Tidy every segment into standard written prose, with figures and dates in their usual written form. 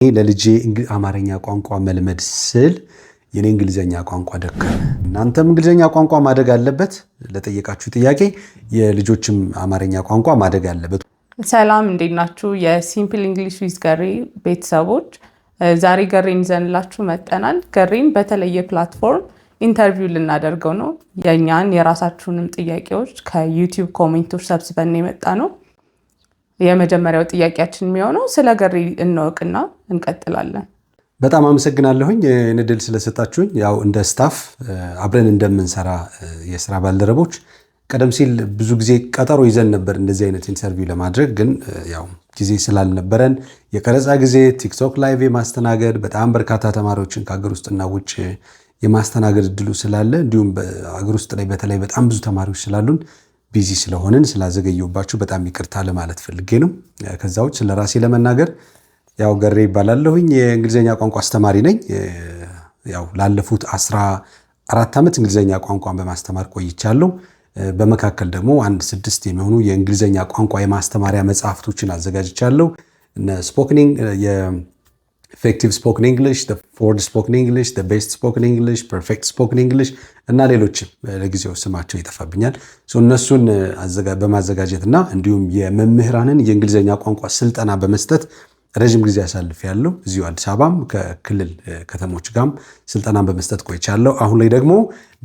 ለልጄ አማርኛ ቋንቋ መልመድ ስል የኔ እንግሊዘኛ ቋንቋ ደከመ። እናንተም እንግሊዘኛ ቋንቋ ማደግ አለበት ለጠየቃችሁ ጥያቄ የልጆችም አማርኛ ቋንቋ ማደግ አለበት። ሰላም እንዴት ናችሁ? የሲምፕል እንግሊሽ ዊዝ ገሬ ቤተሰቦች ዛሬ ገሬን ይዘንላችሁ መጠናል። ገሬን በተለየ ፕላትፎርም ኢንተርቪው ልናደርገው ነው። የኛን የራሳችሁንም ጥያቄዎች ከዩቲዩብ ኮሜንቶች ሰብስበን የመጣ ነው። የመጀመሪያው ጥያቄያችን የሚሆነው ስለ ገሬ እንወቅና እንቀጥላለን። በጣም አመሰግናለሁኝ እድል ስለሰጣችሁኝ። ያው እንደ ስታፍ አብረን እንደምንሰራ የስራ ባልደረቦች ቀደም ሲል ብዙ ጊዜ ቀጠሮ ይዘን ነበር እንደዚህ አይነት ኢንተርቪው ለማድረግ፣ ግን ያው ጊዜ ስላልነበረን የቀረጻ ጊዜ ቲክቶክ ላይቭ የማስተናገድ በጣም በርካታ ተማሪዎችን ከሀገር ውስጥና ውጭ የማስተናገድ እድሉ ስላለ እንዲሁም በሀገር ውስጥ ላይ በተለይ በጣም ብዙ ተማሪዎች ስላሉን ቢዚ ስለሆንን ስላዘገየሁባችሁ በጣም ይቅርታ ለማለት ፈልጌ ነው። ከዛ ውጭ ስለራሴ ለመናገር ያው ገሬ ይባላለሁኝ። የእንግሊዘኛ ቋንቋ አስተማሪ ነኝ። ያው ላለፉት 14 ዓመት እንግሊዘኛ ቋንቋን በማስተማር ቆይቻለሁ። በመካከል ደግሞ 6 የሚሆኑ የእንግሊዘኛ ቋንቋ የማስተማሪያ መጽሐፍቶችን አዘጋጅቻለሁ። ስፖክኒንግ effective spoken English, the Ford spoken English, the best spoken English, perfect spoken English እና ሌሎችም ለጊዜው ስማቸው ይጠፋብኛል። እነሱን በማዘጋጀትና እንዲሁም የመምህራንን የእንግሊዘኛ ቋንቋ ስልጠና በመስጠት ረጅም ጊዜ አሳልፌያለሁ። እዚሁ አዲስ አበባም ከክልል ከተሞች ጋርም ስልጠናን በመስጠት ቆይቻለሁ። አሁን ላይ ደግሞ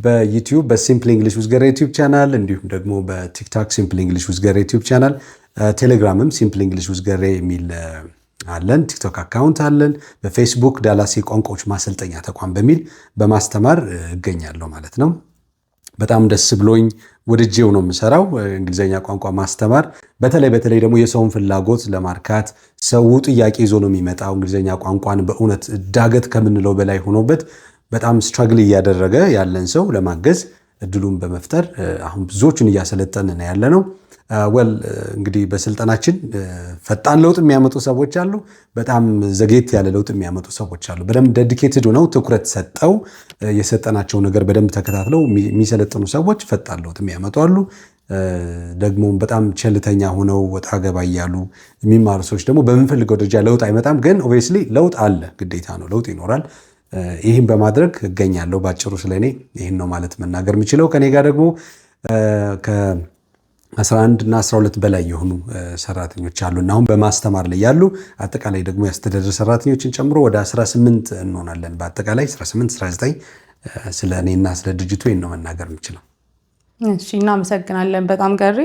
በዩቲዩብ በሲምፕል እንግሊሽ ዊዝ ገሬ ዩቲዩብ ቻናል፣ እንዲሁም ደግሞ በቲክቶክ ሲምፕል እንግሊሽ ዊዝ ገሬ ዩቲዩብ ቻናል፣ ቴሌግራምም ሲምፕል እንግሊሽ ዊዝ ገሬ የሚል አለን። ቲክቶክ አካውንት አለን። በፌስቡክ ዳላስ የቋንቋዎች ማሰልጠኛ ተቋም በሚል በማስተማር እገኛለሁ ማለት ነው። በጣም ደስ ብሎኝ ወድጄው ነው የምሰራው እንግሊዘኛ ቋንቋ ማስተማር። በተለይ ደግሞ የሰውን ፍላጎት ለማርካት ሰው ጥያቄ ይዞ ነው የሚመጣው። እንግሊዘኛ ቋንቋን በእውነት ዳገት ከምንለው በላይ ሆኖበት በጣም ስትራግል እያደረገ ያለን ሰው ለማገዝ እድሉን በመፍጠር አሁን ብዙዎችን እያሰለጠንን ያለ ነው። እንግዲህ በስልጠናችን ፈጣን ለውጥ የሚያመጡ ሰዎች አሉ። በጣም ዘጌት ያለ ለውጥ የሚያመጡ ሰዎች አሉ። በደንብ ዴዲኬትድ ሆነው ትኩረት ሰጠው የሰጠናቸው ነገር በደንብ ተከታትለው የሚሰለጥኑ ሰዎች ፈጣን ለውጥ የሚያመጡ አሉ። ደግሞ በጣም ቸልተኛ ሆነው ወጣ ገባ እያሉ የሚማሩ ሰዎች ደግሞ በምንፈልገው ደረጃ ለውጥ አይመጣም። ግን ኦብቪየስሊ ለውጥ አለ፣ ግዴታ ነው፣ ለውጥ ይኖራል። ይህን በማድረግ እገኛለሁ። ባጭሩ ስለኔ ይህን ነው ማለት መናገር የምችለው። ከኔ ጋር ደግሞ 11 እና 12 በላይ የሆኑ ሰራተኞች አሉ እና አሁን በማስተማር ላይ ያሉ አጠቃላይ ደግሞ ያስተዳደር ሰራተኞችን ጨምሮ ወደ 18 እንሆናለን። በአጠቃላይ 18 19 ስለ እኔና ስለ ድርጅቱ ነው መናገር የምችለው። እሺ፣ እናመሰግናለን በጣም ገሬ።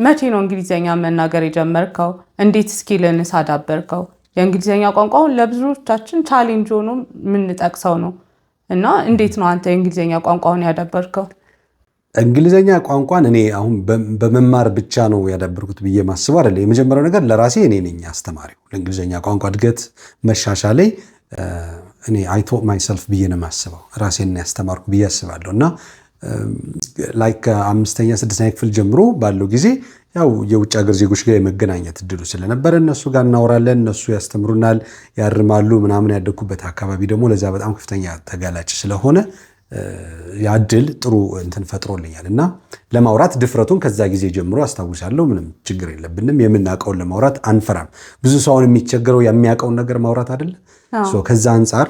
መቼ ነው እንግሊዘኛ መናገር የጀመርከው? እንዴት ስኪልን ሳዳበርከው? የእንግሊዘኛ ቋንቋውን ለብዙዎቻችን ቻሌንጅ ሆኖ የምንጠቅሰው ነው እና እንዴት ነው አንተ የእንግሊዘኛ ቋንቋውን ያዳበርከው? እንግሊዘኛ ቋንቋን እኔ አሁን በመማር ብቻ ነው ያዳበርኩት ብዬ ማስበው አይደለም። የመጀመሪያው ነገር ለራሴ እኔ ነኝ አስተማሪው። ለእንግሊዘኛ ቋንቋ እድገት መሻሻል ላይ እኔ አይ ቶት ማይሰልፍ ብዬ ነው የማስበው። ራሴን ያስተማርኩ ብዬ አስባለሁ እና ላይክ 5ኛ 6ኛ ክፍል ጀምሮ ባለው ጊዜ ያው የውጭ ሀገር ዜጎች ጋር የመገናኘት እድሉ ስለነበረ እነሱ ጋር እናወራለን፣ እነሱ ያስተምሩናል፣ ያርማሉ ምናምን። ያደኩበት አካባቢ ደግሞ ለዛ በጣም ከፍተኛ ተጋላጭ ስለሆነ ያድል ጥሩ እንትን ፈጥሮልኛል እና ለማውራት ድፍረቱን ከዛ ጊዜ ጀምሮ አስታውሳለሁ። ምንም ችግር የለብንም፣ የምናውቀውን ለማውራት አንፈራም። ብዙ ሰውን የሚቸገረው የሚያውቀውን ነገር ማውራት አይደለ? ከዛ አንጻር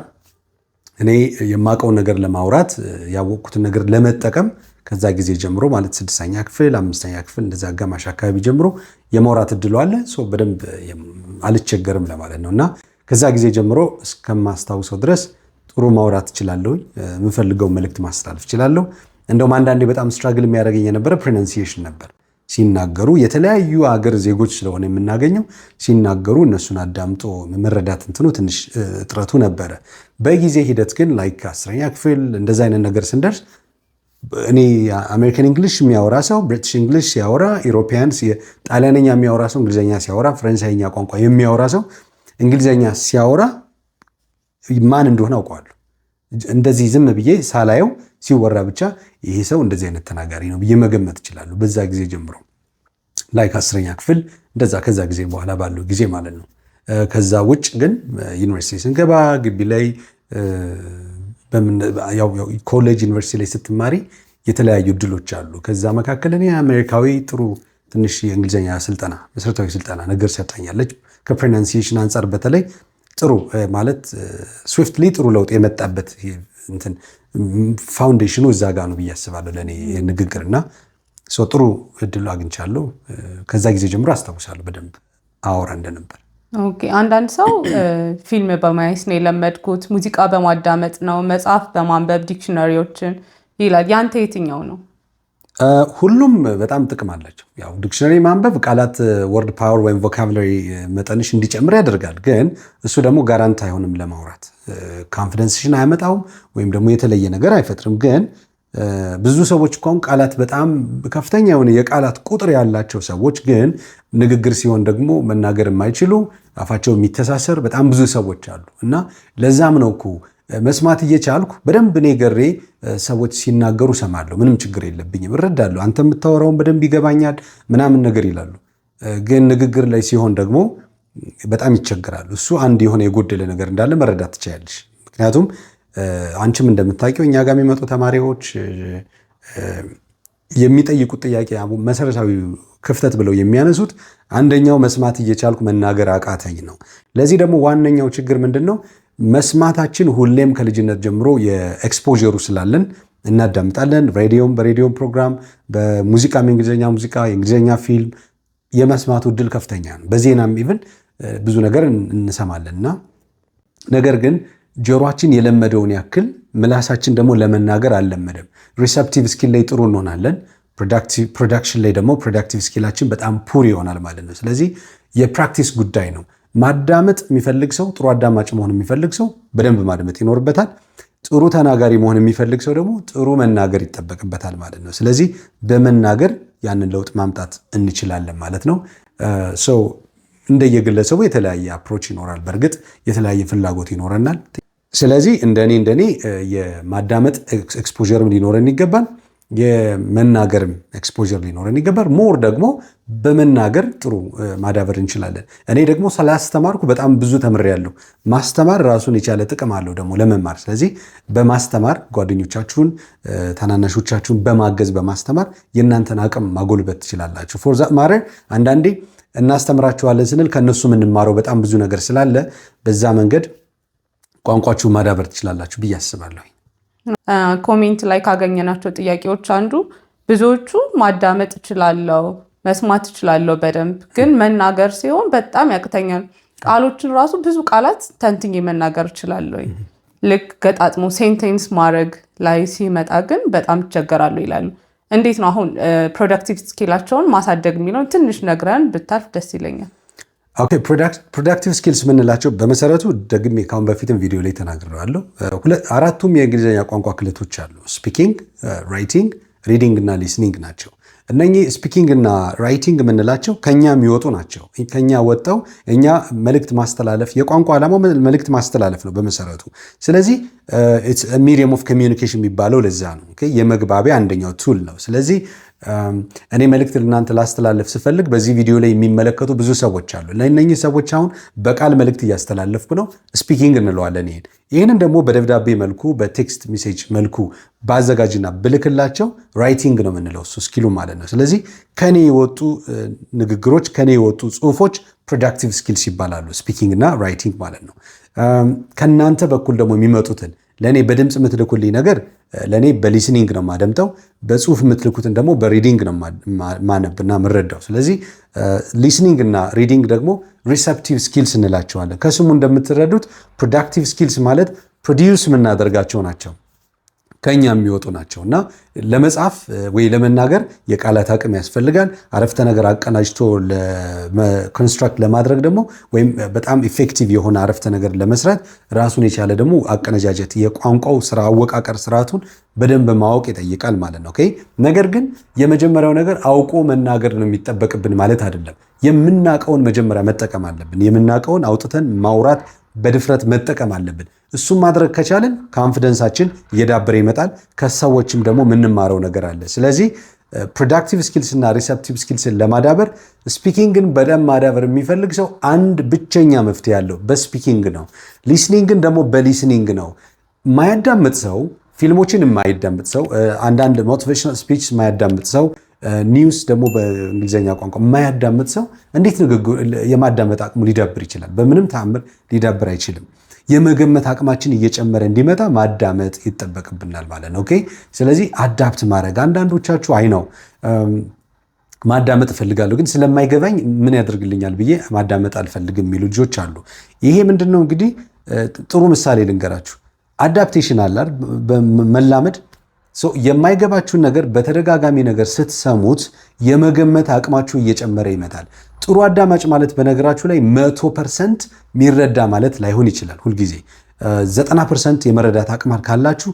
እኔ የማውቀውን ነገር ለማውራት ያወቅኩትን ነገር ለመጠቀም ከዛ ጊዜ ጀምሮ ማለት 6ኛ ክፍል 5ኛ ክፍል እንደዛ አጋማሽ አካባቢ ጀምሮ የማውራት እድሉ አለ። በደንብ አልቸገርም ለማለት ነው እና ከዛ ጊዜ ጀምሮ እስከማስታውሰው ድረስ ጥሩ ማውራት እችላለሁ። የምፈልገው መልእክት ማስተላለፍ እችላለሁ። እንደውም አንዳንዴ በጣም ስትራግል የሚያደርገኝ የነበረ ፕሮናንሲዬሽን ነበር። ሲናገሩ የተለያዩ አገር ዜጎች ስለሆነ የምናገኘው ሲናገሩ እነሱን አዳምጦ መረዳት እንትኑ ትንሽ እጥረቱ ነበረ። በጊዜ ሂደት ግን ላይክ 10ኛ ክፍል እንደዛ አይነት ነገር ስንደርስ እኔ አሜሪካን እንግሊሽ የሚያወራ ሰው ብሪቲሽ እንግሊሽ ሲያወራ፣ ኢሮፒያንስ ጣሊያንኛ የሚያወራ ሰው እንግሊዝኛ ሲያወራ፣ ፈረንሳይኛ ቋንቋ የሚያወራ ሰው እንግሊዝኛ ሲያወራ ማን እንደሆነ አውቀዋለሁ። እንደዚህ ዝም ብዬ ሳላየው ሲወራ ብቻ ይሄ ሰው እንደዚህ አይነት ተናጋሪ ነው ብዬ መገመት እችላለሁ። በዛ ጊዜ ጀምሮ ላይክ 10ኛ ክፍል እንደዛ ከዛ ጊዜ በኋላ ባለው ጊዜ ማለት ነው። ከዛ ውጭ ግን ዩኒቨርሲቲ ስንገባ ግቢ ላይ ኮሌጅ ዩኒቨርሲቲ ላይ ስትማሪ የተለያዩ እድሎች አሉ። ከዛ መካከል እኔ አሜሪካዊ ጥሩ ትንሽ የእንግሊዝኛ ስልጠና መሰረታዊ ስልጠና ነገር ሰጣኛለች። ከፕሮናንሲዬሽን አንጻር በተለይ ጥሩ ማለት ስዊፍትሊ ጥሩ ለውጥ የመጣበት እንትን ፋውንዴሽኑ እዛ ጋር ነው ብዬ አስባለሁ ለእኔ ንግግርና ጥሩ እድሉ አግኝቻለሁ። ከዛ ጊዜ ጀምሮ አስታውሳለሁ በደንብ አወራ እንደነበር። ኦኬ አንዳንድ ሰው ፊልም በማየት ነው የለመድኩት፣ ሙዚቃ በማዳመጥ ነው፣ መጽሐፍ በማንበብ ዲክሽነሪዎችን ይላል። ያንተ የትኛው ነው? ሁሉም በጣም ጥቅም አላቸው። ያው ዲክሽነሪ ማንበብ ቃላት ወርድ ፓወር ወይም ቮካብላሪ መጠንሽ እንዲጨምር ያደርጋል። ግን እሱ ደግሞ ጋራንት አይሆንም ለማውራት ኮንፊደንስሽን አያመጣውም ወይም ደግሞ የተለየ ነገር አይፈጥርም። ግን ብዙ ሰዎች እንኳን ቃላት በጣም ከፍተኛ የሆነ የቃላት ቁጥር ያላቸው ሰዎች ግን ንግግር ሲሆን ደግሞ መናገር የማይችሉ አፋቸው የሚተሳሰር በጣም ብዙ ሰዎች አሉ። እና ለዛም ነው እኮ መስማት እየቻልኩ በደንብ እኔ ገሬ ሰዎች ሲናገሩ ሰማለሁ፣ ምንም ችግር የለብኝም፣ እረዳለሁ፣ አንተ የምታወራውን በደንብ ይገባኛል ምናምን ነገር ይላሉ። ግን ንግግር ላይ ሲሆን ደግሞ በጣም ይቸገራሉ። እሱ አንድ የሆነ የጎደለ ነገር እንዳለ መረዳት ትችያለሽ። ምክንያቱም አንቺም እንደምታውቂው እኛ ጋር የሚመጡ ተማሪዎች የሚጠይቁት ጥያቄ መሰረታዊ ክፍተት ብለው የሚያነሱት አንደኛው መስማት እየቻልኩ መናገር አቃተኝ ነው። ለዚህ ደግሞ ዋነኛው ችግር ምንድን ነው? መስማታችን ሁሌም ከልጅነት ጀምሮ የኤክስፖዠሩ ስላለን እናዳምጣለን። በሬዲዮም ፕሮግራም፣ በሙዚቃም የእንግሊዝኛ ሙዚቃ፣ የእንግሊዝኛ ፊልም የመስማቱ እድል ከፍተኛ ነው። በዜናም ኢቭን ብዙ ነገር እንሰማለን እና ነገር ግን ጆሮአችን የለመደውን ያክል ምላሳችን ደግሞ ለመናገር አልለመደም። ሪሰፕቲቭ ስኪል ላይ ጥሩ እንሆናለን፣ ፕሮዳክሽን ላይ ደግሞ ፕሮዳክቲቭ ስኪላችን በጣም ፑር ይሆናል ማለት ነው። ስለዚህ የፕራክቲስ ጉዳይ ነው። ማዳመጥ የሚፈልግ ሰው፣ ጥሩ አዳማጭ መሆን የሚፈልግ ሰው በደንብ ማድመጥ ይኖርበታል። ጥሩ ተናጋሪ መሆን የሚፈልግ ሰው ደግሞ ጥሩ መናገር ይጠበቅበታል ማለት ነው። ስለዚህ በመናገር ያንን ለውጥ ማምጣት እንችላለን ማለት ነው። ሰው እንደየግለሰቡ የተለያየ አፕሮች ይኖራል። በእርግጥ የተለያየ ፍላጎት ይኖረናል። ስለዚህ እንደኔ የማዳመጥ ኤክስፖዠርም ሊኖረን ይገባል፣ የመናገርም ኤክስፖዠር ሊኖረን ይገባል። ሞር ደግሞ በመናገር ጥሩ ማዳበር እንችላለን። እኔ ደግሞ ስላስተማርኩ በጣም ብዙ ተምሬያለሁ። ማስተማር ራሱን የቻለ ጥቅም አለው ደግሞ ለመማር። ስለዚህ በማስተማር ጓደኞቻችሁን፣ ታናናሾቻችሁን በማገዝ በማስተማር የእናንተን አቅም ማጎልበት ትችላላችሁ። ፎር ዛት ማተር አንዳንዴ እናስተምራችኋለን ስንል ከእነሱ የምንማረው በጣም ብዙ ነገር ስላለ በዛ መንገድ ቋንቋችሁ ማዳበር ትችላላችሁ ብዬ አስባለሁ። ኮሜንት ላይ ካገኘናቸው ጥያቄዎች አንዱ ብዙዎቹ ማዳመጥ እችላለሁ፣ መስማት እችላለሁ በደንብ ግን መናገር ሲሆን በጣም ያቅተኛል። ቃሎችን ራሱ ብዙ ቃላት ተንትኜ መናገር እችላለሁ፣ ልክ ገጣጥሞ ሴንቴንስ ማድረግ ላይ ሲመጣ ግን በጣም ይቸገራሉ ይላሉ። እንዴት ነው አሁን ፕሮዳክቲቭ ስኪላቸውን ማሳደግ የሚለውን ትንሽ ነግረን ብታልፍ ደስ ይለኛል። ኦኬ ፕሮዳክቲቭ ስኪልስ የምንላቸው በመሰረቱ ደግሜ ካሁን በፊትም ቪዲዮ ላይ ተናግሬዋለሁ። አራቱም የእንግሊዝኛ ቋንቋ ክህሎቶች አሉ። ስፒኪንግ፣ ራይቲንግ፣ ሪዲንግ እና ሊስኒንግ ናቸው። እነኚህ ስፒኪንግ እና ራይቲንግ የምንላቸው ከኛ የሚወጡ ናቸው። ከኛ ወጣው እኛ መልእክት ማስተላለፍ፣ የቋንቋ ዓላማው መልእክት ማስተላለፍ ነው በመሰረቱ። ስለዚህ ሚዲየም ኦፍ ኮሚዩኒኬሽን የሚባለው ለዛ ነው። የመግባቢያ አንደኛው ቱል ነው። ስለዚህ እኔ መልእክት ለእናንተ ላስተላለፍ ስፈልግ በዚህ ቪዲዮ ላይ የሚመለከቱ ብዙ ሰዎች አሉ። ለእነኚህ ሰዎች አሁን በቃል መልእክት እያስተላለፍኩ ነው፣ ስፒኪንግ እንለዋለን። ይህንን ደግሞ በደብዳቤ መልኩ በቴክስት ሜሴጅ መልኩ ባዘጋጅና ብልክላቸው ራይቲንግ ነው የምንለው፣ እሱ ስኪሉ ማለት ነው። ስለዚህ ከኔ የወጡ ንግግሮች፣ ከኔ የወጡ ጽሁፎች ፕሮዳክቲቭ ስኪልስ ይባላሉ፣ ስፒኪንግ እና ራይቲንግ ማለት ነው። ከእናንተ በኩል ደግሞ የሚመጡትን ለእኔ በድምፅ የምትልኩልኝ ነገር ለእኔ በሊስኒንግ ነው የማደምጠው፣ በጽሁፍ የምትልኩትን ደግሞ በሪዲንግ ነው ማነብና ምረዳው። ስለዚህ ሊስኒንግ እና ሪዲንግ ደግሞ ሪሰፕቲቭ ስኪልስ እንላቸዋለን። ከስሙ እንደምትረዱት ፕሮዳክቲቭ ስኪልስ ማለት ፕሮዲውስ የምናደርጋቸው ናቸው፣ ከኛ የሚወጡ ናቸው እና ለመጻፍ ወይ ለመናገር የቃላት አቅም ያስፈልጋል። አረፍተ ነገር አቀናጅቶ ኮንስትራክት ለማድረግ ደግሞ ወይም በጣም ኢፌክቲቭ የሆነ አረፍተ ነገር ለመስራት ራሱን የቻለ ደግሞ አቀነጃጀት፣ የቋንቋው ስራ አወቃቀር ስርዓቱን በደንብ ማወቅ ይጠይቃል ማለት ነው። ነገር ግን የመጀመሪያው ነገር አውቆ መናገር ነው የሚጠበቅብን ማለት አይደለም። የምናውቀውን መጀመሪያ መጠቀም አለብን። የምናውቀውን አውጥተን ማውራት በድፍረት መጠቀም አለብን። እሱም ማድረግ ከቻለን ኮንፊደንሳችን እየዳበረ ይመጣል። ከሰዎችም ደግሞ የምንማረው ነገር አለ። ስለዚህ ፕሮዳክቲቭ ስኪልስ እና ሪሰፕቲቭ ስኪልስን ለማዳበር ስፒኪንግን በደንብ ማዳበር የሚፈልግ ሰው አንድ ብቸኛ መፍትሄ ያለው በስፒኪንግ ነው። ሊስኒንግን ደግሞ በሊስኒንግ ነው። የማያዳምጥ ሰው፣ ፊልሞችን የማያዳምጥ ሰው፣ አንዳንድ ሞቲቬሽናል ስፒች የማያዳምጥ ሰው፣ ኒውስ ደግሞ በእንግሊዝኛ ቋንቋ የማያዳምጥ ሰው እንዴት ንግግር የማዳመጥ አቅሙ ሊዳብር ይችላል? በምንም ተአምር ሊዳብር አይችልም። የመገመት አቅማችን እየጨመረ እንዲመጣ ማዳመጥ ይጠበቅብናል ማለት ነው። ኦኬ። ስለዚህ አዳፕት ማድረግ አንዳንዶቻችሁ አይ ነው ማዳመጥ እፈልጋለሁ ግን ስለማይገባኝ ምን ያደርግልኛል ብዬ ማዳመጥ አልፈልግም የሚሉ ልጆች አሉ። ይሄ ምንድነው እንግዲህ ጥሩ ምሳሌ ልንገራችሁ። አዳፕቴሽን አለ በመላመድ የማይገባችሁን ነገር በተደጋጋሚ ነገር ስትሰሙት የመገመት አቅማችሁ እየጨመረ ይመጣል። ጥሩ አዳማጭ ማለት በነገራችሁ ላይ 100% የሚረዳ ማለት ላይሆን ይችላል። ሁልጊዜ 90% የመረዳት አቅም ካላችሁ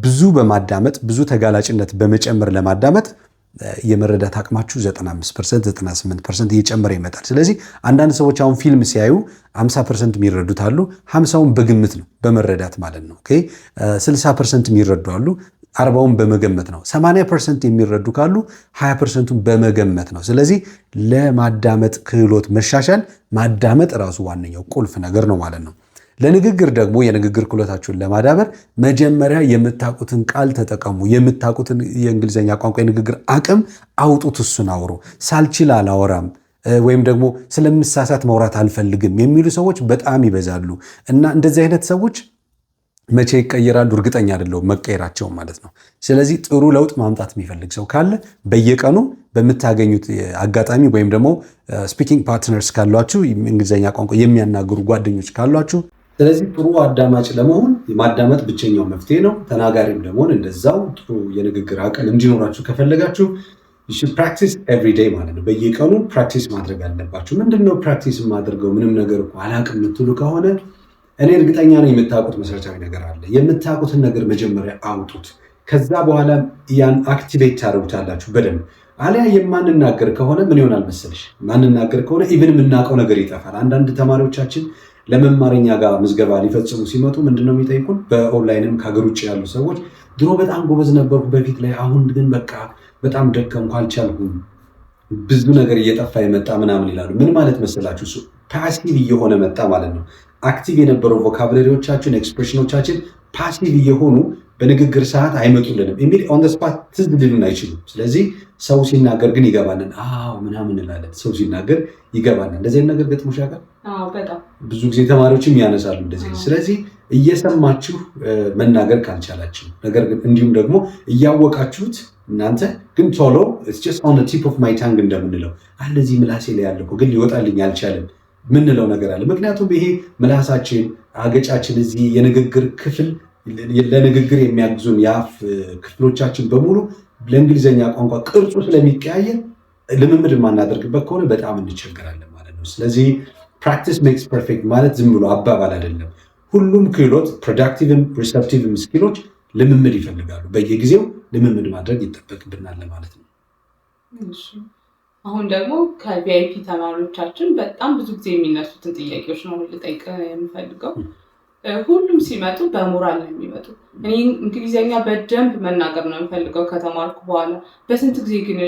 ብዙ በማዳመጥ ብዙ ተጋላጭነት በመጨመር ለማዳመጥ የመረዳት አቅማችሁ 95% 98% እየጨመረ ይመጣል። ስለዚህ አንዳንድ ሰዎች አሁን ፊልም ሲያዩ 50% የሚረዱት አሉ። 50ውን በግምት ነው በመረዳት ማለት ነው። ኦኬ 60% የሚረዱ አሉ። 40ውን በመገመት ነው። 80% የሚረዱ ካሉ 20%ን በመገመት ነው። ስለዚህ ለማዳመጥ ክህሎት መሻሻል ማዳመጥ ራሱ ዋነኛው ቁልፍ ነገር ነው ማለት ነው። ለንግግር ደግሞ የንግግር ክህሎታችሁን ለማዳበር መጀመሪያ የምታውቁትን ቃል ተጠቀሙ። የምታውቁትን የእንግሊዝኛ ቋንቋ የንግግር አቅም አውጡት። እሱን አውሩ። ሳልችል አላወራም ወይም ደግሞ ስለምሳሳት ማውራት አልፈልግም የሚሉ ሰዎች በጣም ይበዛሉ እና እንደዚህ አይነት ሰዎች መቼ ይቀየራሉ? እርግጠኛ አይደለሁም መቀየራቸው ማለት ነው። ስለዚህ ጥሩ ለውጥ ማምጣት የሚፈልግ ሰው ካለ በየቀኑ በምታገኙት አጋጣሚ ወይም ደግሞ ስፒኪንግ ፓርትነርስ ካሏችሁ እንግሊዝኛ ቋንቋ የሚያናግሩ ጓደኞች ካሏችሁ ስለዚህ ጥሩ አዳማጭ ለመሆን የማዳመጥ ብቸኛው መፍትሄ ነው። ተናጋሪም ለመሆን እንደዛው ጥሩ የንግግር አቅም እንዲኖራችሁ ከፈለጋችሁ ፕራክቲስ ኤቭሪ ዴይ ማለት ነው። በየቀኑ ፕራክቲስ ማድረግ አለባችሁ። ምንድነው ፕራክቲስ የማደርገው ምንም ነገር እኮ አላቅም የምትሉ ከሆነ እኔ እርግጠኛ ነኝ የምታውቁት መሰረታዊ ነገር አለ። የምታውቁትን ነገር መጀመሪያ አውጡት። ከዛ በኋላ ያን አክቲቬት ታደርጉታላችሁ በደንብ። አሊያ የማንናገር ከሆነ ምን ይሆናል መሰለሽ? ማንናገር ከሆነ ኢቭን የምናውቀው ነገር ይጠፋል። አንዳንድ ተማሪዎቻችን ለመማረኛ ጋር ምዝገባ ሊፈጽሙ ሲመጡ ምንድነው የሚጠይቁን? በኦንላይንም ከሀገር ውጭ ያሉ ሰዎች ድሮ በጣም ጎበዝ ነበርኩ በፊት ላይ፣ አሁን ግን በቃ በጣም ደከምኩ፣ አልቻልኩም፣ ብዙ ነገር እየጠፋ የመጣ ምናምን ይላሉ። ምን ማለት መሰላችሁ? እሱ ፓሲቭ እየሆነ መጣ ማለት ነው። አክቲቭ የነበረው ቮካብለሪዎቻችን ኤክስፕሬሽኖቻችን ፓሲቭ እየሆኑ በንግግር ሰዓት አይመጡልንም። ኢሚዲ ኦን ዘ ስፓት ትዝ ሊሉን አይችሉም። ስለዚህ ሰው ሲናገር ግን ይገባናል። አዎ ምናምን እንላለን። ሰው ሲናገር ይገባናል። እንደዚህ አይነት ነገር ገጥሞሽ ያውቃል? ብዙ ጊዜ ተማሪዎችም ያነሳሉ እንደዚህ። ስለዚህ እየሰማችሁ መናገር ካልቻላችሁ፣ ነገር ግን እንዲሁም ደግሞ እያወቃችሁት እናንተ ግን ቶሎ it's just on the tip of my tongue እንደምንለው አለዚህ ምላሴ ላይ ያለው ግን ሊወጣልኝ አልቻለም ምንለው ነገር አለ። ምክንያቱም ይሄ ምላሳችን አገጫችን እዚህ የንግግር ክፍል ለንግግር የሚያግዙን የአፍ ክፍሎቻችን በሙሉ ለእንግሊዝኛ ቋንቋ ቅርጹ ስለሚቀያየር ልምምድ የማናደርግበት ከሆነ በጣም እንቸገራለን ማለት ነው። ስለዚህ ፕራክቲስ ሜክስ ፐርፌክት ማለት ዝም ብሎ አባባል አይደለም። ሁሉም ክህሎት ፕሮዳክቲቭም ሪሰፕቲቭም ስኪሎች ልምምድ ይፈልጋሉ። በየጊዜው ልምምድ ማድረግ ይጠበቅብናል ማለት ነው። አሁን ደግሞ ከቪአይፒ ተማሪዎቻችን በጣም ብዙ ጊዜ የሚነሱትን ጥያቄዎች ነው ልጠይቅ የምፈልገው። ሁሉም ሲመጡ በሞራል ነው የሚመጡ። እኔ እንግሊዝኛ በደንብ መናገር ነው የምፈልገው ከተማርኩ በኋላ። በስንት ጊዜ ግን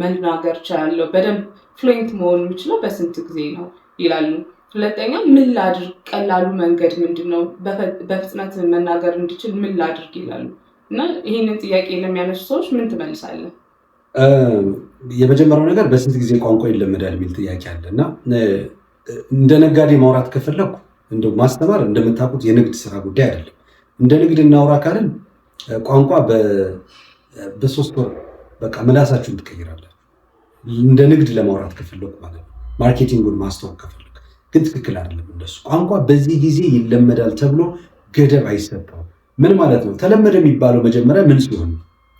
መናገር እችላለሁ? በደንብ ፍሉዌንት መሆን የምችለው በስንት ጊዜ ነው ይላሉ። ሁለተኛ ምን ላድርግ? ቀላሉ መንገድ ምንድን ነው? በፍጥነት መናገር እንድችል ምን ላድርግ ይላሉ። እና ይህንን ጥያቄ ለሚያነሱ ሰዎች ምን ትመልሳለህ? የመጀመሪያው ነገር በስንት ጊዜ ቋንቋ ይለመዳል የሚል ጥያቄ አለ እና እንደ ነጋዴ ማውራት ከፈለኩ እንደው ማስተማር እንደምታውቁት የንግድ ስራ ጉዳይ አይደለም። እንደ ንግድ እናውራ ካልን ቋንቋ በ3 ወር በቃ ምላሳችሁን ትቀይራላችሁ። እንደ ንግድ ለማውራት ከፈለኩ ማለት ነው። ማርኬቲንጉን ማስተዋወቅ ከፈለኩ ግን ትክክል አይደለም። እንደሱ ቋንቋ በዚህ ጊዜ ይለመዳል ተብሎ ገደብ አይሰጠውም። ምን ማለት ነው? ተለመደ የሚባለው መጀመሪያ ምን ሲሆን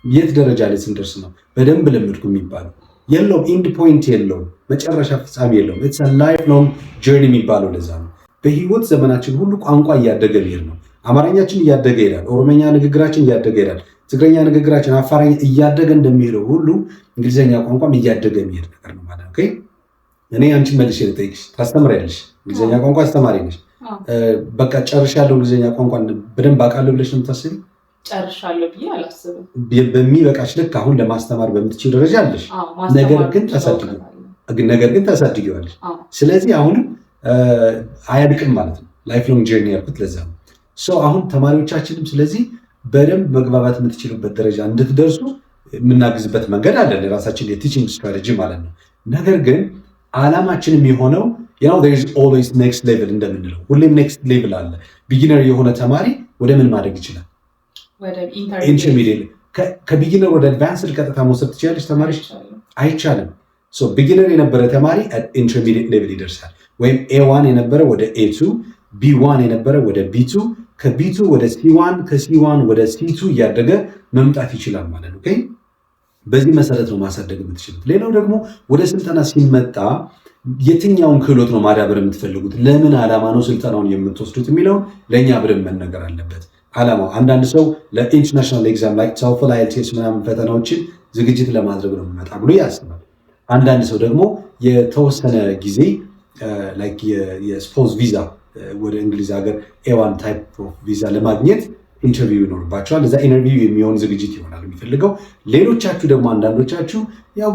የት ደረጃ ላይ ስንደርስ ነው በደንብ ለምድኩ የሚባለው? የለውም። ኢንድ ፖይንት የለውም። መጨረሻ ፍጻሜ የለውም። ኢትስ አ ላይፍ ሎንግ ጆርኒ የሚባለው ለዛ ነው። በህይወት ዘመናችን ሁሉ ቋንቋ እያደገ መሄድ ነው። አማርኛችን እያደገ ይሄዳል። ኦሮሞኛ ንግግራችን እያደገ ይሄዳል። ትግረኛ ንግግራችን፣ አፋርኛ እያደገ እንደሚሄደው ሁሉ እንግሊዝኛ ቋንቋም እያደገ የሚሄድ ነገር ነው ማለት ነው። እኔ አንቺን መልሼ ልጠይቅሽ፣ ታስተምሪያለሽ? እንግሊዝኛ ቋንቋ አስተማሪ ነሽ። በቃ ጨርሻለሁ እንግሊዝኛ ቋንቋ በደንብ አውቃለሁ ብለሽ ነው የምታስቢው? ጨርሻለሁ ብዬ አላስብም። በሚበቃሽ ልክ አሁን ለማስተማር በምትችል ደረጃ አለሽ። ነገር ግን ታሳድጊዋለሽ። ስለዚህ አሁንም አያድቅም ማለት ነው። ላይፍ ሎንግ ጀርኒ ያልኩት ለዛ ነው። አሁን ተማሪዎቻችንም ስለዚህ በደንብ መግባባት የምትችሉበት ደረጃ እንድትደርሱ የምናግዝበት መንገድ አለን፣ የራሳችን የቲቺንግ ስትራቴጂ ማለት ነው። ነገር ግን ዓላማችን የሚሆነው there is always next level እንደምንለው ሁሌም ኔክስት ሌቭል አለ። ቢጊነር የሆነ ተማሪ ወደ ምን ማድረግ ይችላል? ኢንተርሚዲየት። ከቢጊነር ወደ አድቫንስድ ቀጥታ መውሰድ ትችላለች ተማሪ? አይቻልም። ቢጊነር የነበረ ተማሪ ኢንተርሚዲየት ሌቭል ይደርሳል። ወይም A1 የነበረ ወደ A2፣ B1 የነበረ ወደ B2፣ ከB2 ወደ C1፣ ከC1 ወደ C2 እያደገ መምጣት ይችላል ማለት ነው። በዚህ መሰረት ነው ማሳደግ የምትችሉት። ሌላው ደግሞ ወደ ስልጠና ሲመጣ የትኛውን ክህሎት ነው ማዳበር የምትፈልጉት? ለምን ዓላማ ነው ስልጠናውን የምትወስዱት የሚለውን ለእኛ ብለን መነገር አለበት። ዓላማው አንዳንድ ሰው ለኢንተርናሽናል ኤግዛም ላይ TOEFL IELTS ምናምን ፈተናዎችን ዝግጅት ለማድረግ ነው የሚመጣ ብሎ ያስባል። አንዳንድ ሰው ደግሞ የተወሰነ ጊዜ የስፖዝ ቪዛ ወደ እንግሊዝ ሀገር A1 ታይፕ ኦፍ ቪዛ ለማግኘት ኢንተርቪው ይኖርባቸዋል። እዛ ኢንተርቪው የሚሆን ዝግጅት ይሆናል የሚፈልገው። ሌሎቻችሁ ደግሞ አንዳንዶቻችሁ ያው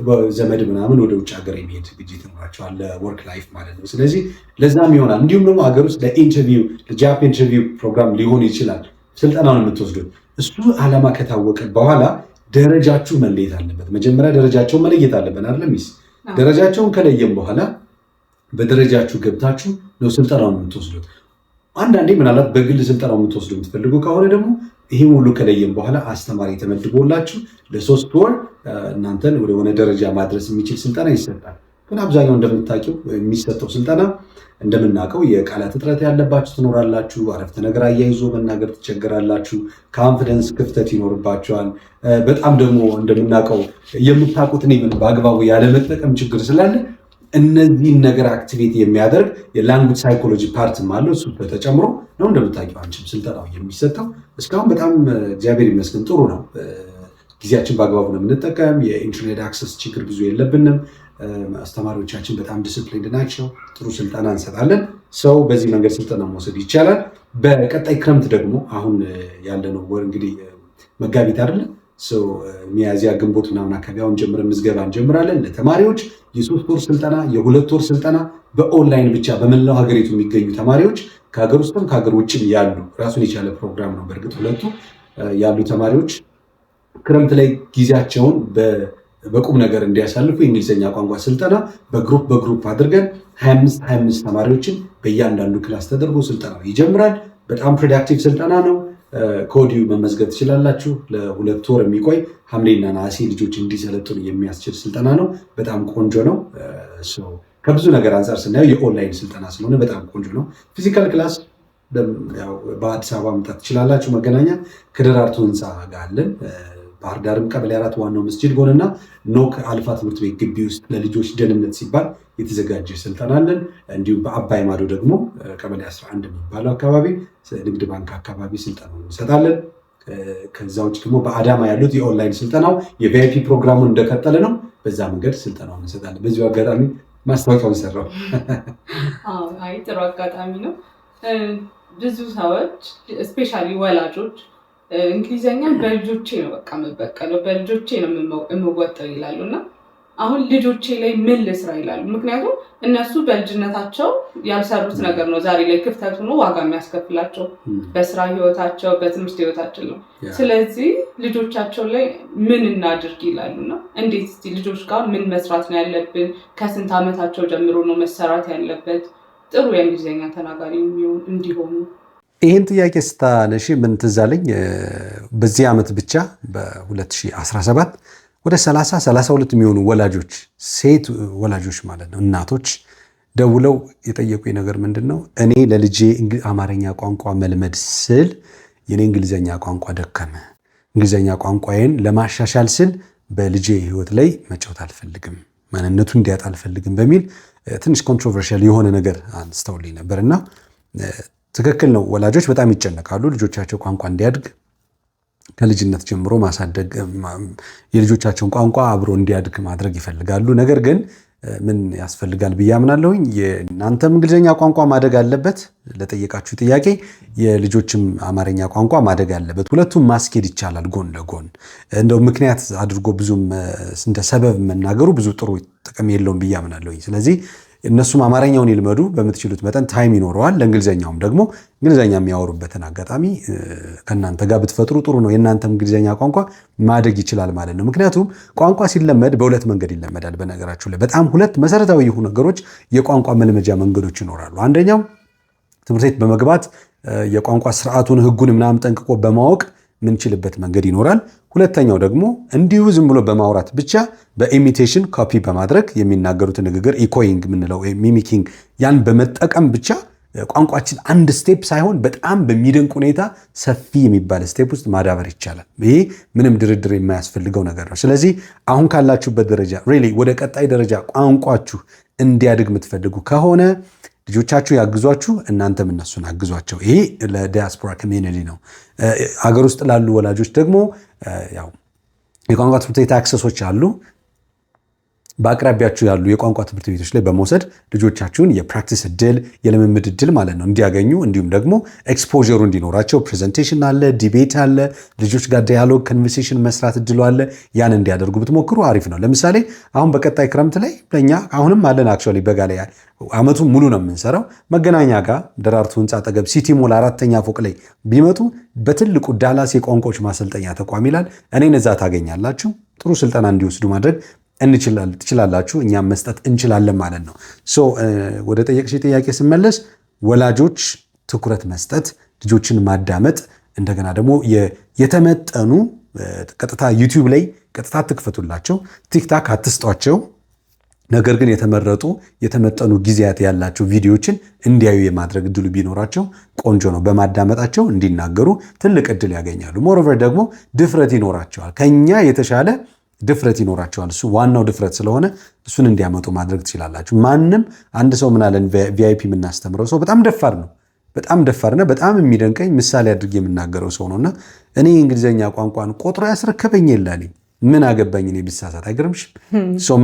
በዘመድ ምናምን ወደ ውጭ ሀገር የሚሄድ ዝግጅት ይኖራቸዋል፣ ለወርክ ላይፍ ማለት ነው። ስለዚህ ለዛም ይሆናል። እንዲሁም ደግሞ ሀገር ውስጥ ለኢንተርቪው ለጃፕ ኢንተርቪው ፕሮግራም ሊሆን ይችላል ስልጠናውን የምትወስዱት። እሱ ዓላማ ከታወቀ በኋላ ደረጃችሁ መለየት አለበት። መጀመሪያ ደረጃቸውን መለየት አለብን አይደለም? ደረጃቸውን ከለየም በኋላ በደረጃችሁ ገብታችሁ ነው ስልጠናውን የምትወስዱት። አንዳንዴ ምናልባት በግል ስልጠናው የምትወስዱ የምትፈልጉ ከሆነ ደግሞ ይሄ ሁሉ ከለየም በኋላ አስተማሪ ተመድቦላችሁ ለ3 ወር እናንተን ወደ ሆነ ደረጃ ማድረስ የሚችል ስልጠና ይሰጣል። ግን አብዛኛው እንደምታውቂው የሚሰጠው ስልጠና እንደምናውቀው የቃላት እጥረት ያለባችሁ ትኖራላችሁ። አረፍተ ነገር አያይዞ መናገር ትቸገራላችሁ። ኮንፊደንስ ክፍተት ይኖርባችኋል። በጣም ደግሞ እንደምናውቀው የምታውቁትን በአግባቡ ያለመጠቀም ችግር ስላለ እነዚህን ነገር አክቲቬት የሚያደርግ የላንጉጅ ሳይኮሎጂ ፓርትም አለው። እሱ ተጨምሮ ነው እንደምታውቂው አንቺም ስልጠናው የሚሰጠው። እስካሁን በጣም እግዚአብሔር ይመስገን ጥሩ ነው። ጊዜያችን በአግባቡ ነው የምንጠቀም። የኢንተርኔት አክሰስ ችግር ብዙ የለብንም። አስተማሪዎቻችን በጣም ዲስፕሊንድ ናቸው። ጥሩ ስልጠና እንሰጣለን። ሰው በዚህ መንገድ ስልጠና መውሰድ ይቻላል። በቀጣይ ክረምት ደግሞ አሁን ያለነው ወር እንግዲህ መጋቢት አይደለም፣ ሚያዝያ ግንቦት ምናምን አካባቢ አሁን ጀምረን ምዝገባ እንጀምራለን። ለተማሪዎች የ3 ወር ስልጠና፣ የ2 ወር ስልጠና በኦንላይን ብቻ በመላው ሀገሪቱ የሚገኙ ተማሪዎች ከሀገር ውስጥም ከሀገር ውጭም ያሉ ራሱን የቻለ ፕሮግራም ነው። በእርግጥ ሁለቱ ያሉ ተማሪዎች ክረምት ላይ ጊዜያቸውን በቁም ነገር እንዲያሳልፉ የእንግሊዝኛ ቋንቋ ስልጠና በግሩፕ አድርገን 25 ተማሪዎችን በእያንዳንዱ ክላስ ተደርጎ ስልጠናው ይጀምራል። በጣም ፕሮዳክቲቭ ስልጠና ነው። ከወዲሁ መመዝገብ ትችላላችሁ። ለ2 ወር የሚቆይ ሐምሌና ነሐሴ ልጆች እንዲሰለጥኑ የሚያስችል ስልጠና ነው። በጣም ቆንጆ ነው። ከብዙ ነገር አንጻር ስናየው የኦንላይን ስልጠና ስለሆነ በጣም ቆንጆ ነው። ፊዚካል ክላስ በአዲስ አበባ መምጣት ትችላላችሁ። መገናኛ ከደራርቱ ህንፃ ጋር አለን። ባህር ዳርም ቀበሌ 4 ዋናው መስጂድ ጎንና ኖክ አልፋ ትምህርት ቤት ግቢ ውስጥ ለልጆች ደህንነት ሲባል የተዘጋጀ ስልጠና አለን። እንዲሁም በአባይ ማዶ ደግሞ ቀበሌ 11 የሚባለው አካባቢ ንግድ ባንክ አካባቢ ስልጠናውን እንሰጣለን። ከዛ ውጭ ደግሞ በአዳማ ያሉት የኦንላይን ስልጠናው የቪአይፒ ፕሮግራሙን እንደቀጠለ ነው። በዛ መንገድ ስልጠናውን እንሰጣለን። በዚሁ አጋጣሚ ማስታወቂያውን ሰራው። አይ ጥሩ አጋጣሚ ነው። ብዙ ሰዎች ስፔሻሊ ወላጆች እንግሊዘኛ በልጆቼ ነው በቃ የምበቀለው በልጆቼ ነው የምወጣው ይላሉ። እና አሁን ልጆቼ ላይ ምን ልስራ ይላሉ። ምክንያቱም እነሱ በልጅነታቸው ያልሰሩት ነገር ነው ዛሬ ላይ ክፍተት ሆኖ ዋጋ የሚያስከፍላቸው በስራ ህይወታቸው በትምህርት ህይወታቸው ነው። ስለዚህ ልጆቻቸው ላይ ምን እናድርግ ይላሉና እንዴት እስቲ ልጆች ጋር ምን መስራት ነው ያለብን? ከስንት ዓመታቸው ጀምሮ ነው መሰራት ያለበት ጥሩ የእንግሊዝኛ ተናጋሪ እንዲሆኑ? ይህን ጥያቄ ስታነሺ ምን ትዝ አለኝ? በዚህ ዓመት ብቻ በ2017 ወደ 32 የሚሆኑ ወላጆች ሴት ወላጆች ማለት ነው እናቶች ደውለው የጠየቁኝ ነገር ምንድን ነው? እኔ ለልጄ አማርኛ ቋንቋ መልመድ ስል የኔ እንግሊዝኛ ቋንቋ ደከመ፣ እንግሊዝኛ ቋንቋዬን ለማሻሻል ስል በልጄ ህይወት ላይ መጫወት አልፈልግም፣ ማንነቱ እንዲያጣ አልፈልግም በሚል ትንሽ ኮንትሮቨርሻል የሆነ ነገር አንስተውልኝ ነበር እና ትክክል ነው። ወላጆች በጣም ይጨነቃሉ ልጆቻቸው ቋንቋ እንዲያድግ ከልጅነት ጀምሮ ማሳደግ የልጆቻቸውን ቋንቋ አብሮ እንዲያድግ ማድረግ ይፈልጋሉ። ነገር ግን ምን ያስፈልጋል ብዬ አምናለሁኝ? የእናንተም እንግሊዝኛ ቋንቋ ማደግ አለበት ለጠየቃችሁ ጥያቄ፣ የልጆችም አማርኛ ቋንቋ ማደግ አለበት። ሁለቱም ማስኬድ ይቻላል ጎን ለጎን። እንደው ምክንያት አድርጎ ብዙም እንደ ሰበብ መናገሩ ብዙ ጥሩ ጥቅም የለውም ብዬ አምናለሁኝ። ስለዚህ እነሱም አማርኛውን ይልመዱ፣ በምትችሉት መጠን ታይም ይኖረዋል። ለእንግሊዝኛውም ደግሞ እንግሊዘኛ የሚያወሩበትን አጋጣሚ ከእናንተ ጋር ብትፈጥሩ ጥሩ ነው። የእናንተም እንግሊዘኛ ቋንቋ ማደግ ይችላል ማለት ነው። ምክንያቱም ቋንቋ ሲለመድ በሁለት መንገድ ይለመዳል። በነገራችሁ ላይ በጣም ሁለት መሰረታዊ የሆኑ ነገሮች የቋንቋ መልመጃ መንገዶች ይኖራሉ። አንደኛው ትምህርት ቤት በመግባት የቋንቋ ስርዓቱን ህጉን ምናምን ጠንቅቆ በማወቅ ምንችልበት መንገድ ይኖራል። ሁለተኛው ደግሞ እንዲሁ ዝም ብሎ በማውራት ብቻ በኢሚቴሽን ኮፒ በማድረግ የሚናገሩትን ንግግር ኢኮይንግ የምንለው ሚሚኪንግ ያን በመጠቀም ብቻ ቋንቋችን አንድ ስቴፕ ሳይሆን በጣም በሚደንቅ ሁኔታ ሰፊ የሚባል ስቴፕ ውስጥ ማዳበር ይቻላል። ይሄ ምንም ድርድር የማያስፈልገው ነገር ነው። ስለዚህ አሁን ካላችሁበት ደረጃ ሪሊ ወደ ቀጣይ ደረጃ ቋንቋችሁ እንዲያድግ የምትፈልጉ ከሆነ ልጆቻችሁ ያግዟችሁ፣ እናንተም እነሱን አግዟቸው። ይሄ ለዲያስፖራ ኮሚዩኒቲ ነው። ሀገር ውስጥ ላሉ ወላጆች ደግሞ ያው የቋንቋ ትምህርት ቤት አክሰሶች አሉ። በአቅራቢያችሁ ያሉ የቋንቋ ትምህርት ቤቶች ላይ በመውሰድ ልጆቻችሁን የፕራክቲስ እድል የልምምድ እድል ማለት ነው እንዲያገኙ፣ እንዲሁም ደግሞ ኤክስፖዠሩ እንዲኖራቸው ፕሬዘንቴሽን አለ፣ ዲቤት አለ፣ ልጆች ጋር ዲያሎግ ኮንቨርሴሽን መስራት እድሉ አለ። ያን እንዲያደርጉ ብትሞክሩ አሪፍ ነው። ለምሳሌ አሁን በቀጣይ ክረምት ላይ ለኛ አሁንም አለን አክቹዋሊ በጋ ላይ አመቱን ሙሉ ነው የምንሰራው። መገናኛ ጋር ደራርቱ ህንፃ አጠገብ ሲቲ ሞል 4ኛ ፎቅ ላይ ቢመጡ በትልቁ ዳላስ የቋንቋዎች ማሰልጠኛ ተቋም ይላል። እኔን እዛ ታገኛላችሁ። ጥሩ ስልጠና እንዲወስዱ ማድረግ ትችላላችሁ። እኛም መስጠት እንችላለን ማለት ነው። ወደ ጠየቅሽ ጥያቄ ስመለስ ወላጆች ትኩረት መስጠት፣ ልጆችን ማዳመጥ፣ እንደገና ደግሞ የተመጠኑ ቀጥታ ዩቲዩብ ላይ ቀጥታ አትክፈቱላቸው፣ ቲክታክ አትስጧቸው። ነገር ግን የተመጠኑ ጊዜያት ያላቸው ቪዲዮዎችን እንዲያዩ የማድረግ እድሉ ቢኖራቸው ቆንጆ ነው። በማዳመጣቸው እንዲናገሩ ትልቅ እድል ያገኛሉ። ሞሮቨር ደግሞ ድፍረት ይኖራቸዋል። ከኛ የተሻለ ድፍረት ይኖራቸዋል። እሱ ዋናው ድፍረት ስለሆነ እሱን እንዲያመጡ ማድረግ ትችላላችሁ። ማንም አንድ ሰው ምናለን ቪአይፒ የምናስተምረው ሰው በጣም ደፋር ነው። በጣም ደፋርና በጣም የሚደንቀኝ ምሳሌ አድርጌ የምናገረው ሰው ነውና እኔ እንግሊዘኛ ቋንቋን ቆጥሮ ያስረከበኝ የለኝ። ምን አገባኝ እኔ ብሳሳት፣ አይገርምሽም?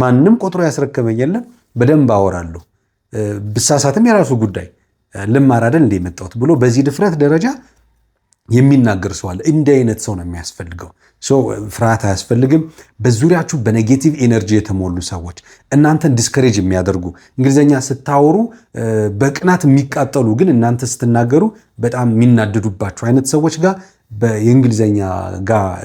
ማንም ቆጥሮ ያስረከበኝ የለም። በደንብ አወራለሁ። ብሳሳትም የራሱ ጉዳይ፣ ልማር አይደል እንደ የመጣሁት ብሎ በዚህ ድፍረት ደረጃ የሚናገር ሰው አለ። እንዲህ አይነት ሰው ነው የሚያስፈልገው። ፍርሃት አያስፈልግም። በዙሪያችሁ በኔጌቲቭ ኤነርጂ የተሞሉ ሰዎች እናንተን ዲስከሬጅ የሚያደርጉ እንግሊዘኛ ስታወሩ በቅናት የሚቃጠሉ ግን እናንተ ስትናገሩ በጣም የሚናደዱባቸው አይነት ሰዎች ጋር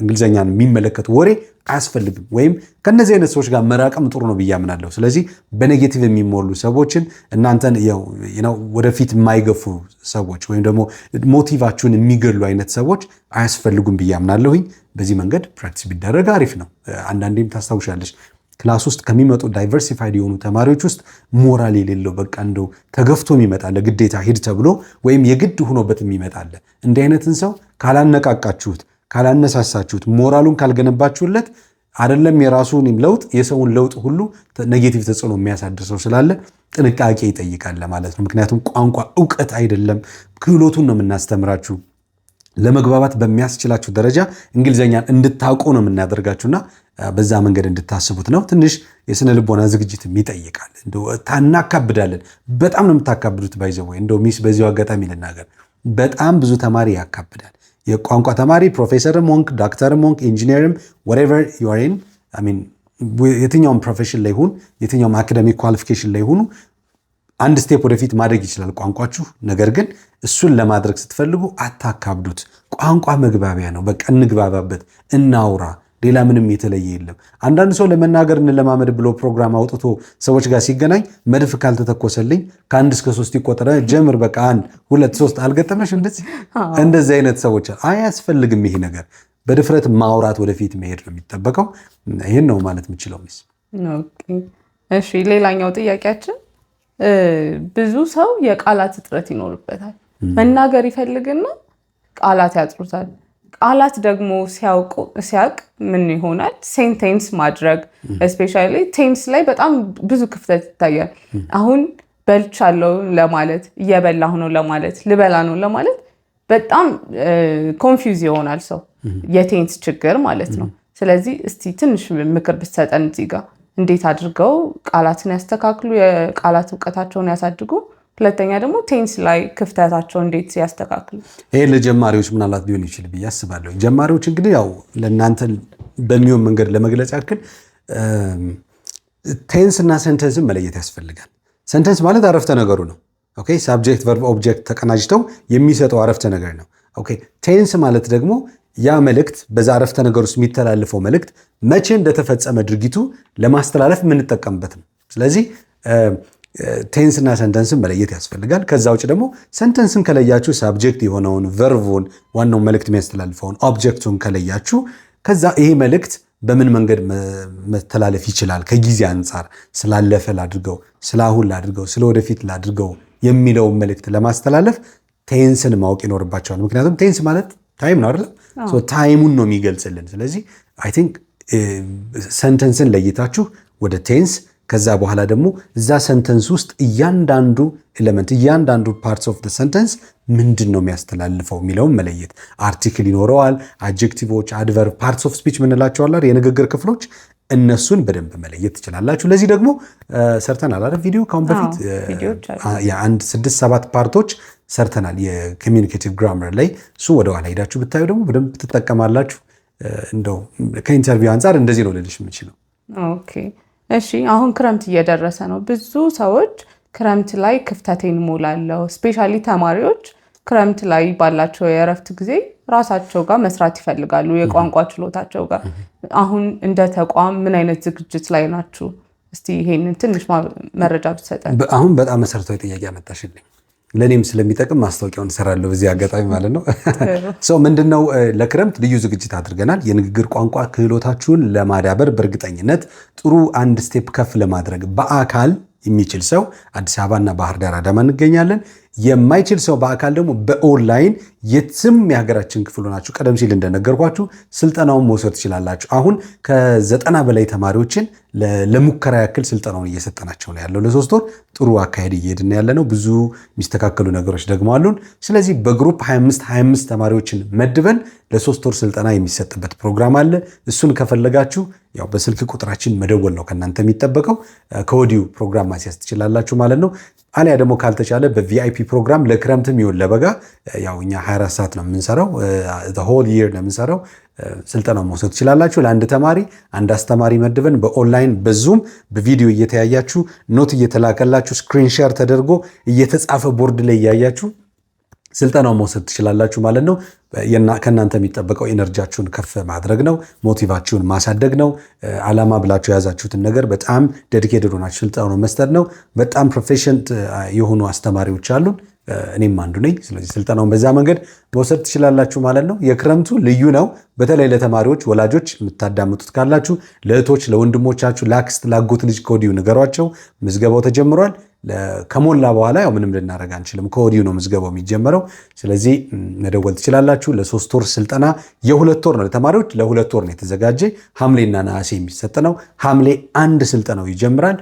እንግሊዘኛን የሚመለከት ወሬ አያስፈልግም። ወይም ከነዚህ አይነት ሰዎች ጋር መራቅም ጥሩ ነው ብዬ አምናለሁ። ስለዚህ በኔጌቲቭ የሚሞሉ ሰዎችን እናንተን ወደፊት የማይገፉ ሰዎች ወይም ደግሞ ሞቲቫችሁን የሚገሉ አይነት ሰዎች አያስፈልጉም ብዬ አምናለሁኝ። በዚህ መንገድ ፕራክቲስ ቢደረግ አሪፍ ነው። አንዳንዴም ታስታውሻለች ክላስ ውስጥ ከሚመጡ ዳይቨርሲፋይድ የሆኑ ተማሪዎች ውስጥ ሞራል የሌለው በቃ እንደው ተገፍቶ የሚመጣለ ግዴታ ሂድ ተብሎ ወይም የግድ ሆኖበት የሚመጣለ። እንዲህ አይነትን ሰው ካላነቃቃችሁት፣ ካላነሳሳችሁት፣ ሞራሉን ካልገነባችሁለት አይደለም የራሱን ለውጥ የሰውን ለውጥ ሁሉ ኔጌቲቭ ተጽዕኖ የሚያሳድር ሰው ስላለ ጥንቃቄ ይጠይቃል ማለት ነው። ምክንያቱም ቋንቋ እውቀት አይደለም፣ ክህሎቱን ነው የምናስተምራችሁ። ለመግባባት በሚያስችላችሁ ደረጃ እንግሊዘኛን እንድታውቁ ነው የምናደርጋችሁና በዛ መንገድ እንድታስቡት ነው። ትንሽ የስነ ልቦና ዝግጅትም ይጠይቃል። እናካብዳለን። በጣም ነው የምታካብዱት። ባይዘው እንደው ሚስ በዚሁ አጋጣሚ ልናገር፣ በጣም ብዙ ተማሪ ያካብዳል። የቋንቋ ተማሪ ፕሮፌሰርም ሆንክ ዶክተርም ሆንክ ኢንጂነርም whatever you are in የትኛውም ፕሮፌሽን ላይ ሁን፣ የትኛውም አካዳሚክ ኳሊፊኬሽን ላይ ሁኑ፣ አንድ ስቴፕ ወደፊት ማድረግ ይችላል ቋንቋችሁ። ነገር ግን እሱን ለማድረግ ስትፈልጉ አታካብዱት። ቋንቋ መግባቢያ ነው። በቃ እንግባባበት፣ እናውራ። ሌላ ምንም የተለየ የለም። አንዳንድ ሰው ለመናገር እንለማመድ ብሎ ፕሮግራም አውጥቶ ሰዎች ጋር ሲገናኝ መድፍ ካልተተኮሰልኝ ከ1 እስከ 3 ይቆጠረ ጀምር፣ በቃ 1 2 3 አልገጠመሽ? እንደዚህ አይነት ሰዎች አያስፈልግም። ይሄ ነገር በድፍረት ማውራት፣ ወደፊት መሄድ ነው የሚጠበቀው። ይህን ነው ማለት የምችለው። ሚስ እሺ፣ ሌላኛው ጥያቄያችን ብዙ ሰው የቃላት እጥረት ይኖርበታል። መናገር ይፈልግና ቃላት ያጥሩታል። ቃላት ደግሞ ሲያውቅ ምን ይሆናል? ሴንቴንስ ማድረግ እስፔሻሊ ቴንስ ላይ በጣም ብዙ ክፍተት ይታያል። አሁን በልቻለሁ ለማለት፣ እየበላሁ ነው ለማለት፣ ልበላ ነው ለማለት በጣም ኮንፊውዝ ይሆናል ሰው፣ የቴንስ ችግር ማለት ነው። ስለዚህ እስቲ ትንሽ ምክር ብትሰጠን እዚህ ጋር እንዴት አድርገው ቃላትን ያስተካክሉ፣ የቃላት እውቀታቸውን ያሳድጉ። ሁለተኛ ደግሞ ቴንስ ላይ ክፍተታቸው እንዴት ያስተካክሉ። ይሄ ለጀማሪዎች ምናልባት ሊሆን ይችላል ብዬ አስባለሁ። ጀማሪዎች እንግዲህ ያው ለእናንተ በሚሆን መንገድ ለመግለጽ ያክል ቴንስ እና ሴንተንስን መለየት ያስፈልጋል። ሴንተንስ ማለት አረፍተ ነገሩ ነው። ኦኬ ሳብጀክት ቨርብ ኦብጀክት ተቀናጅተው የሚሰጠው አረፍተ ነገር ነው። ኦኬ ቴንስ ማለት ደግሞ ያ መልእክት በዛ አረፍተ ነገር ውስጥ የሚተላለፈው መልእክት መቼ እንደተፈጸመ ድርጊቱ ለማስተላለፍ የምንጠቀምበት ነው። ስለዚህ ቴንስ እና ሰንተንስን መለየት ያስፈልጋል። ከዛ ውጭ ደግሞ ሰንተንስን ከለያችሁ ሳብጀክት የሆነውን ቨርቡን ዋናው መልእክት የሚያስተላልፈውን ኦብጀክቱን ከለያችሁ ከዛ ይሄ መልእክት በምን መንገድ መተላለፍ ይችላል ከጊዜ አንጻር ስላለፈ ላድርገው፣ ስለአሁን ላድርገው፣ ስለወደፊት ላድርገው የሚለውን መልእክት ለማስተላለፍ ቴንስን ማወቅ ይኖርባቸዋል። ምክንያቱም ቴንስ ማለት ታይም ነው አይደለም? ታይሙን ነው የሚገልጽልን። ስለዚህ አይ ቲንክ ሰንተንስን ለይታችሁ ወደ ቴንስ ከዛ በኋላ ደግሞ እዛ ሰንተንስ ውስጥ እያንዳንዱ ኤሌመንት እያንዳንዱ ፓርትስ ኦፍ ሰንተንስ ምንድን ነው የሚያስተላልፈው የሚለውን መለየት። አርቲክል ይኖረዋል፣ አድጀክቲቮች፣ አድቨርብ፣ ፓርትስ ኦፍ ስፒች ምንላቸዋል የንግግር ክፍሎች፣ እነሱን በደንብ መለየት ትችላላችሁ። ለዚህ ደግሞ ሰርተናል አይደል ቪዲዮ ካሁን በፊት የአንድ 6-7 ፓርቶች ሰርተናል የኮሚኒኬቲቭ ግራመር ላይ። እሱ ወደኋላ ሄዳችሁ ብታዩ ደግሞ በደንብ ትጠቀማላችሁ። እንደው ከኢንተርቪው አንጻር እንደዚህ ነው ልልሽ የምችለው። ኦኬ እሺ፣ አሁን ክረምት እየደረሰ ነው። ብዙ ሰዎች ክረምት ላይ ክፍተቴን እሞላለሁ፣ ስፔሻሊ ተማሪዎች ክረምት ላይ ባላቸው የእረፍት ጊዜ ራሳቸው ጋር መስራት ይፈልጋሉ የቋንቋ ችሎታቸው ጋር። አሁን እንደ ተቋም ምን አይነት ዝግጅት ላይ ናችሁ? እስቲ ይሄንን ትንሽ መረጃ ብትሰጠን። አሁን በጣም መሰረታዊ ጥያቄ አመጣሽልኝ። ለእኔም ስለሚጠቅም ማስታወቂያውን እሰራለሁ በዚህ አጋጣሚ ማለት ነው። ሰው ምንድነው ለክረምት ልዩ ዝግጅት አድርገናል። የንግግር ቋንቋ ክህሎታችሁን ለማዳበር በእርግጠኝነት ጥሩ አንድ ስቴፕ ከፍ ለማድረግ በአካል የሚችል ሰው አዲስ አበባና ባህር ዳር አዳማ እንገኛለን። የማይችል ሰው በአካል ደግሞ በኦንላይን የትም የሀገራችን ክፍል ሆናችሁ ቀደም ሲል እንደነገርኳችሁ ስልጠናውን መውሰድ ትችላላችሁ። አሁን ከ90 በላይ ተማሪዎችን ለሙከራ ያክል ስልጠናውን እየሰጠናቸው ነው ያለው ለ3 ወር። ጥሩ አካሄድ እየሄድን ያለ ነው። ብዙ የሚስተካከሉ ነገሮች ደግሞ አሉን። ስለዚህ በግሩፕ 25 ተማሪዎችን መድበን ለ3 ወር ስልጠና የሚሰጥበት ፕሮግራም አለ። እሱን ከፈለጋችሁ ያው በስልክ ቁጥራችን መደወል ነው ከእናንተ የሚጠበቀው። ከወዲሁ ፕሮግራም ማስያዝ ትችላላችሁ ማለት ነው። አሊያ ደግሞ ካልተቻለ በቪአይፒ ፕሮግራም ለክረምትም ይሁን ለበጋ ያው እኛ 24 ሰዓት ነው የምንሰራው፣ ሆል ይር ነው የምንሰራው። ስልጠናው መውሰድ ትችላላችሁ። ለአንድ ተማሪ አንድ አስተማሪ መድበን በኦንላይን በዙም በቪዲዮ እየተያያችሁ ኖት እየተላከላችሁ ስክሪን ሼር ተደርጎ እየተጻፈ ቦርድ ላይ እያያችሁ ስልጠናው መውሰድ ትችላላችሁ ማለት ነው። ከእናንተ የሚጠበቀው ኤነርጂያችሁን ከፍ ማድረግ ነው፣ ሞቲቫችሁን ማሳደግ ነው። ዓላማ ብላችሁ የያዛችሁትን ነገር በጣም ዴዲኬትድ ሆናችሁ ስልጠናውን መስጠት ነው። በጣም ፕሮፌሽናል የሆኑ አስተማሪዎች አሉን፣ እኔም አንዱ ነኝ። ስለዚህ ስልጠናውን በዛ መንገድ መውሰድ ትችላላችሁ ማለት ነው። የክረምቱ ልዩ ነው። በተለይ ለተማሪዎች ወላጆች የምታዳምጡት ካላችሁ ለእህቶች፣ ለወንድሞቻችሁ፣ ለአክስት፣ ላጎት ልጅ ከወዲሁ ንገሯቸው። ምዝገባው ተጀምሯል። ከሞላ በኋላ ያው ምንም ልናደርግ አንችልም። ከወዲሁ ነው ምዝገባው የሚጀመረው። ስለዚህ መደወል ትችላላችሁ። ለ3 ወር ስልጠና የ2 ወር ነው ለተማሪዎች፣ ለ2 ወር ነው የተዘጋጀ። ሐምሌና ነሐሴ የሚሰጥ ነው። ሐምሌ 1 ስልጠናው ይጀምራል።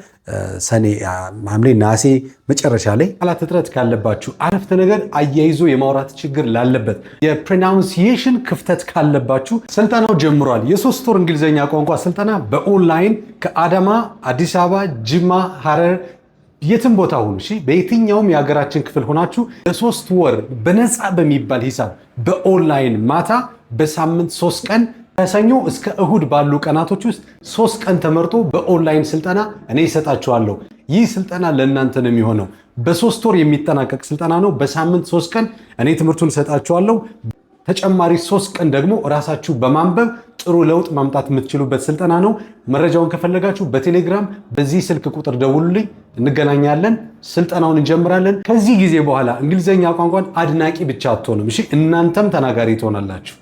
ሐምሌ ነሐሴ መጨረሻ ላይ ቃላት እጥረት ካለባችሁ፣ አረፍተ ነገር አያይዞ የማውራት ችግር ላለበት፣ የፕሮናውንሲዬሽን ክፍተት ካለባችሁ ስልጠናው ጀምሯል። የ3 ወር እንግሊዝኛ ቋንቋ ስልጠና በኦንላይን ከአዳማ፣ አዲስ አበባ፣ ጅማ፣ ሐረር የትም ቦታ ሁኑ እሺ፣ በየትኛውም የሀገራችን ክፍል ሆናችሁ ለ3 ወር በነፃ በሚባል ሂሳብ በኦንላይን ማታ በሳምንት 3 ቀን ከሰኞ እስከ እሁድ ባሉ ቀናቶች ውስጥ 3 ቀን ተመርጦ በኦንላይን ስልጠና እኔ እሰጣችኋለሁ። ይህ ስልጠና ለእናንተ ነው የሚሆነው። በ3 ወር የሚጠናቀቅ ስልጠና ነው። በሳምንት 3 ቀን እኔ ትምህርቱን እሰጣችኋለሁ። ተጨማሪ 3 ቀን ደግሞ ራሳችሁ በማንበብ ጥሩ ለውጥ ማምጣት የምትችሉበት ስልጠና ነው። መረጃውን ከፈለጋችሁ በቴሌግራም በዚህ ስልክ ቁጥር ደውሉልኝ፣ እንገናኛለን። ስልጠናውን እንጀምራለን። ከዚህ ጊዜ በኋላ እንግሊዝኛ ቋንቋን አድናቂ ብቻ አትሆንም እሺ፣ እናንተም ተናጋሪ ትሆናላችሁ።